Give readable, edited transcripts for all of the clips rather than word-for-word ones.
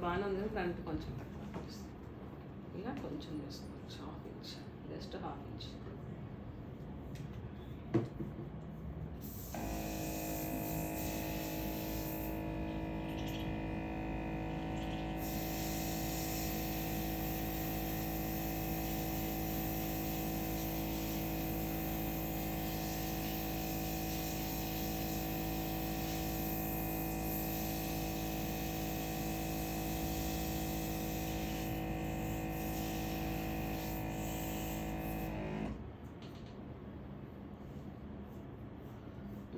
బాగానే ఉంది, ఫ్రంట్ కొంచెం తక్కువ అనిపిస్తుంది. ఇలా కొంచెం చేసుకోవచ్చు, half inch, just half inch.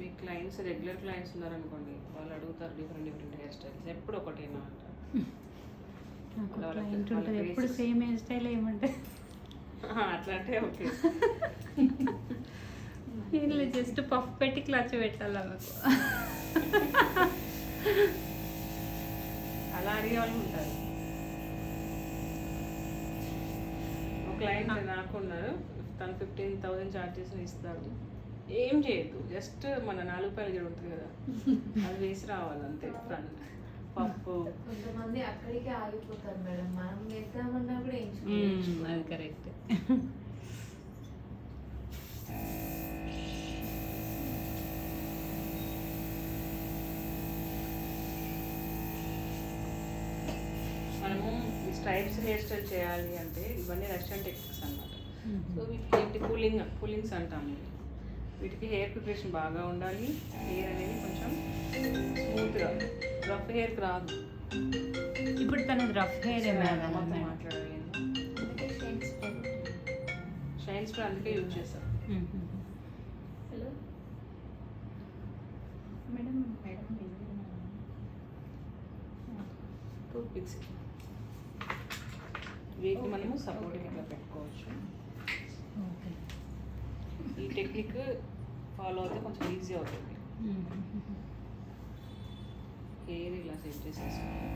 మీ క్లయింట్స్ రెగ్యులర్ క్లయింట్స్ ఉన్నారనుకోండి, వాళ్ళు అడుగుతారు డిఫరెంట్ హెయిర్ స్టైల్స్, ఎప్పుడు ఒకటేనా అంటారు. ఎప్పుడు సేమ్ హెయిర్ స్టైల్ ఏమంటే అట్లా అంటే ఓకే. వీళ్ళు జస్ట్ పఫ్ పెట్టి క్లచ్ పెట్టాలి నాకు. అలా అడిగే వాళ్ళు ఉంటారు. ఒక క్లయింట్ నాకు ఉన్నారు, తను 15,000 ఛార్జెస్ ఇస్తారు. ఏం చేయొద్దు, జస్ట్ మన 4 రూపాయలు జడ ఉంటుంది కదా, అది వేసి రావాలి అంతే. ఫ్రంట్ పప్పు కొంతమంది అక్కడికే ఆగిపోతారు మేడం, మనం వేద్దామన్నా కూడా అది కరెక్ట్. మనము ఈ స్ట్రైప్స్ హెయిర్ స్టైల్ చేయాలి అంటే ఇవన్నీ రష్యన్ టెక్నిక్స్ అన్నమాట. సో వీటికి పుల్లింగ్స్ అంటాము. వీటికి హెయిర్ ప్రిపరేషన్ బాగా ఉండాలి. హెయిర్ అనేది కొంచెం స్మూత్గా, రఫ్ హెయిర్కి రాదు. ఇప్పుడు తనది రఫ్ హెయిర్ మాట్లాడాలి. షైన్ స్ప్రే అందుకే యూజ్ చేస్తాను. హలో మేడం టూత్ పిక్స్ వీటిని మనము సపోర్ట్గా ఇట్లా పెట్టుకోవచ్చు. ఈ టెక్నిక్ ఫాలో అయితే కొంచెం ఈజీ అవుతుంది. హెయిర్ ఇలా సెట్ చేసేసుకోవాలి.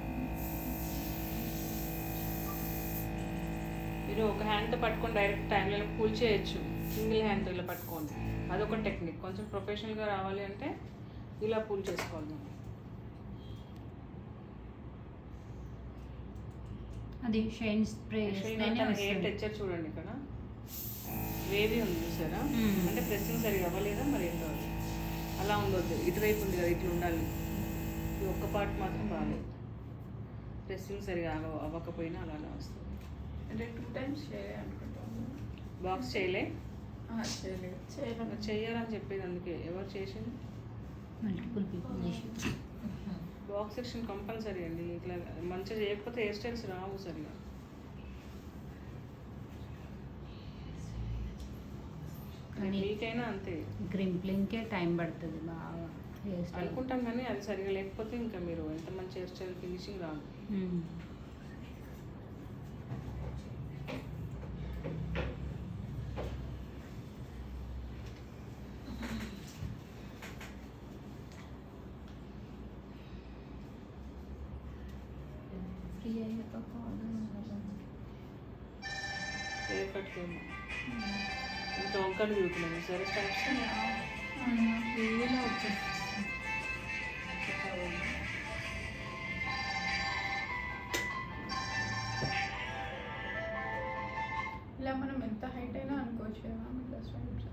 మీరు ఒక హ్యాండ్తో పట్టుకొని డైరెక్ట్ టైంలో కూల్ చేయొచ్చు, సింగిల్ హ్యాండ్తో ఇలా పట్టుకోండి, అదొక టెక్నిక్. కొంచెం ప్రొఫెషనల్గా రావాలి అంటే ఇలా పూల్ చేసుకోవాలి మనం. అది షైన్ స్ప్రే హెయిర్ టెక్చర్ చూడండి, ఇక్కడ వేవీ ఉంది చూసారా, అంటే ప్రెస్సింగ్ సరిగా అవ్వలేదా మరి ఏంటో అది అలా ఉండొద్దు. ఇటువైపు ఉంది కదా, ఇట్లా ఉండాలి. ఈ ఒక్క పార్ట్ మాత్రం బాగాలేదు, ప్రెస్సింగ్ సరిగా అవ్వకపోయినా అలానే వస్తుంది. అంటే 2 times చేయాలనుకుంటాను. బాక్స్ చేయలేదు చెయ్యాలని చెప్పేది, అందుకే ఎవరు చేసింది మల్టిపుల్ పీపుల్ చేసి. బాక్స్ సెక్షన్ కంపల్సరీ అండి. ఇట్లా మంచిగా చేయకపోతే హెయిర్ స్టైల్స్ రావు సరిగా. వీకైనా అంతే, గ్రింప్లింగ్కే టైం పడుతుంది బాగా అనుకుంటాం, కానీ అది సరిగా లేకపోతే ఇంకా మీరు ఎంత మంచి హెయిర్ స్టైల్ ఫినిషింగ్ రాదు. ఫ్రీ అయ్యాక హెయిర్ కట్ ఏమో ఇంకా వంకలు తిరుగుతున్నాను సరే స్టైప్స్ ఫ్రీగా వచ్చేస్తుంది. ఇలా మనం ఎంత హైట్ అయినా అనుకోవచ్చు కదా ఇట్లా స్వైప్స్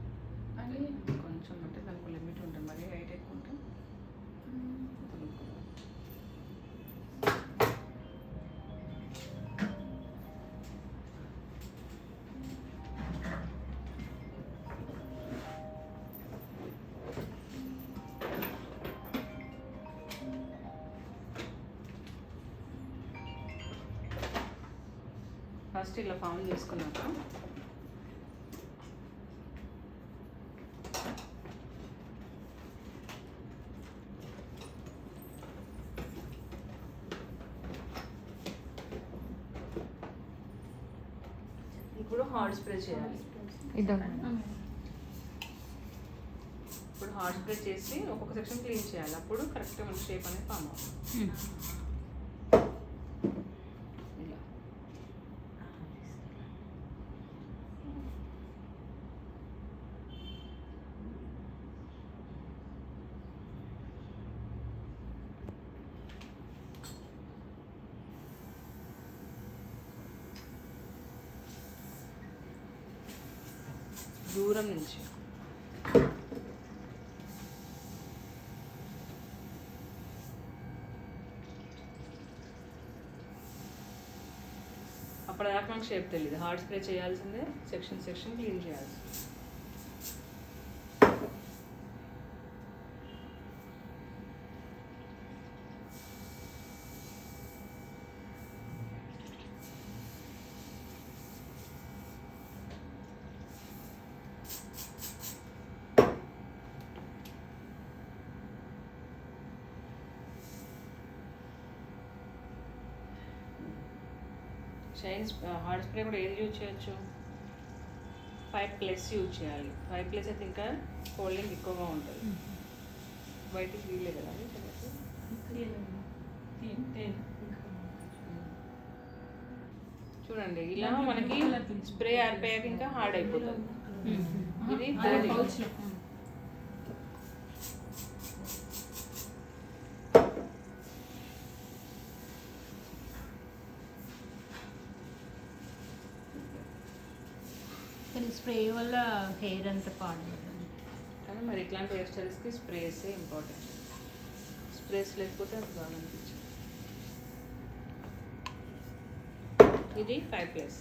అని. కొంచెం అంటే దానికి లిమిట్ ఉంటుంది, మరీ హైట్ ఎక్కువ ఉంటే ఫస్ట్ ఇలా ఫామ్ చేసుకున్నాక ఇప్పుడు హార్డ్ స్ప్రే చేయాలి. ఇప్పుడు హార్డ్ స్ప్రే చేసి ఒక్కొక్క సెక్షన్ క్లీన్ చేయాలి, అప్పుడు కరెక్ట్గా మన షేప్ అనేది ఫామ్ అవుతుంది. ఇలా దూరం నుంచి. అప్పటిదాకా మనకు షేప్ తెలియదు. హార్డ్ స్ప్రే చేయాల్సిందే, సెక్షన్ సెక్షన్ క్లీన్ చేయాల్సిందే. షైన్ హార్డ్ స్ప్రే కూడా ఏది యూజ్ చేయొచ్చు? 5+ యూజ్ చేయాలి. 5+ అయితే ఇంకా హోల్డింగ్ ఎక్కువగా ఉంటుంది. బయటికి వీలే కదా అది చూడండి. ఇలా మనకి స్ప్రే ఆరిపోయాక ఇంకా హార్డ్ అయిపోతుంది. ఇది కానీ స్ప్రే వల్ల హెయిర్ అంతా పాడవుతుంది. కానీ మరి ఇట్లాంటి హెయిర్ స్టైల్స్కి స్ప్రేసే ఇంపార్టెంట్. స్ప్రేస్ లేకపోతే అది బాగా అనిపించదు. ఇది 5+.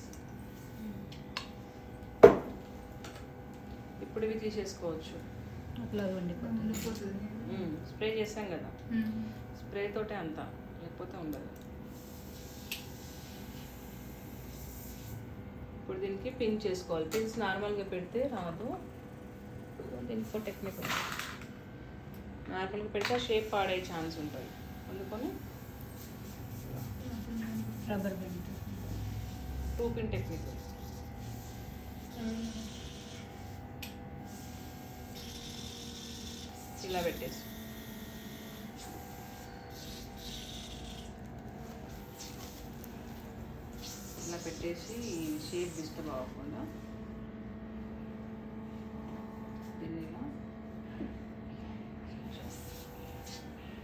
ఇప్పుడు ఇవి తీసేసుకోవచ్చు. అట్లా ఉండిపోతుంది. స్ప్రే చేసాం కదా, స్ప్రే తోటే అంతా, లేకపోతే ఉండదు. ఇప్పుడు దీనికి పిన్ చేసుకోవాలి. పిన్స్ నార్మల్గా పెడితే రాదు. దీనికి టెక్నిక్ ఉంది. నార్మల్గా పెడితే షేప్ పాడే ఛాన్స్ ఉంటుంది. అందుకని రబ్బర్ బ్యాండ్ 2 పిన్ టెక్నిక్. ఇలా పెట్టేసి ఇలా పెట్టేసి షేప్ డిస్టర్బ్ అవ్వకుండా దీన్ని ఇలా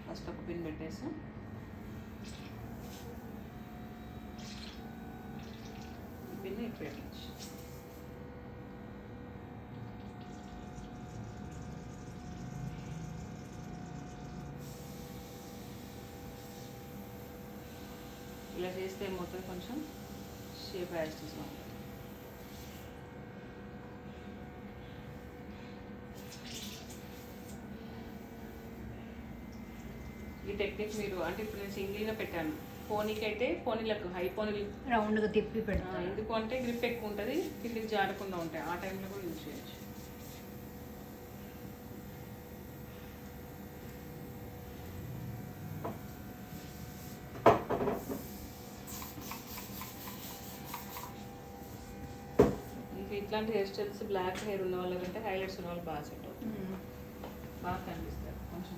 ఫస్ట్ ఒక పిన్ పెట్టేసి ఈ పిన్ ఇక్కడ పెట్టచ్చు. ఇలా చేస్తే మొత్తం కొంచెం షేప్ యాస్టిస్ ఉంటుంది. ఈ టెక్నిక్ మీరు అంటే ఇప్పుడు నేను సింగిల్గా పెట్టాను. పోనీకి అయితే పోనీలకు హై పోనీలు రౌండ్గా తిప్పి పెడతాను. ఎందుకు అంటే గ్రిప్ ఎక్కువ ఉంటుంది, కిందికి జారకుండా ఉంటాయి. ఆ టైంలో కూడా యూజ్ చేయొచ్చు. ఇట్లాంటి హెయిర్ స్టైల్స్ బ్లాక్ హెయిర్ ఉన్న వాళ్ళకంటే హైలైట్స్ ఉన్న వాళ్ళు బాగా సెట్ అవుతుంది. బాగా కనిపిస్తారు కొంచెం.